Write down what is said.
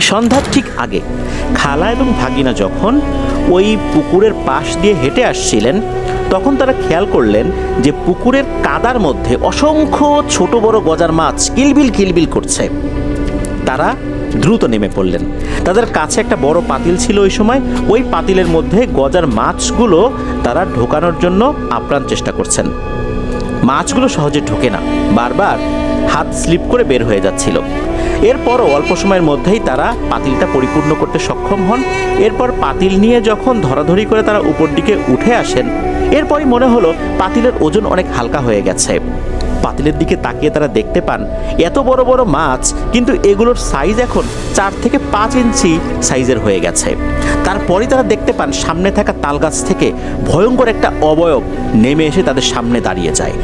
সন্ধ্যার ঠিক আগে খালা এবং ভাগিনা যখন ওই পুকুরের পাশ দিয়ে হেঁটে আসছিলেন, তখন তারা খেয়াল করলেন যে পুকুরের কাদার মধ্যে অসংখ্য ছোট বড় গজার মাছ কিলবিল কিলবিল করছে। তারা দ্রুত নেমে পড়লেন। তাদের কাছে একটা বড় পাতিল ছিল ওই সময়। ওই পাতিলের মধ্যে গজার মাছগুলো তারা ঢোকানোর জন্য আপ্রাণ চেষ্টা করছেন। মাছগুলো সহজে ঢোকে না, বারবার হাত স্লিপ করে বের হয়ে যাচ্ছিল। এরপরও অল্প সময়ের মধ্যেই তারা পাতিলটা পরিপূর্ণ করতে সক্ষম হন। এরপর পাতিল নিয়ে যখন ধরাধরি করে তারা উপর দিকে উঠে আসেন, এরপরই মনে হলো পাতিলের ওজন অনেক হালকা হয়ে গেছে। পাতিলের দিকে তাকিয়ে তারা দেখতে পান এত বড় বড় মাছ, কিন্তু এগুলোর সাইজ এখন 4 থেকে 5 ইঞ্চি সাইজের হয়ে গেছে। তারপরই তারা দেখতে পান সামনে থাকা তালগাছ থেকে ভয়ঙ্কর একটা অবয়ব নেমে এসে তাদের সামনে দাঁড়িয়ে যায়।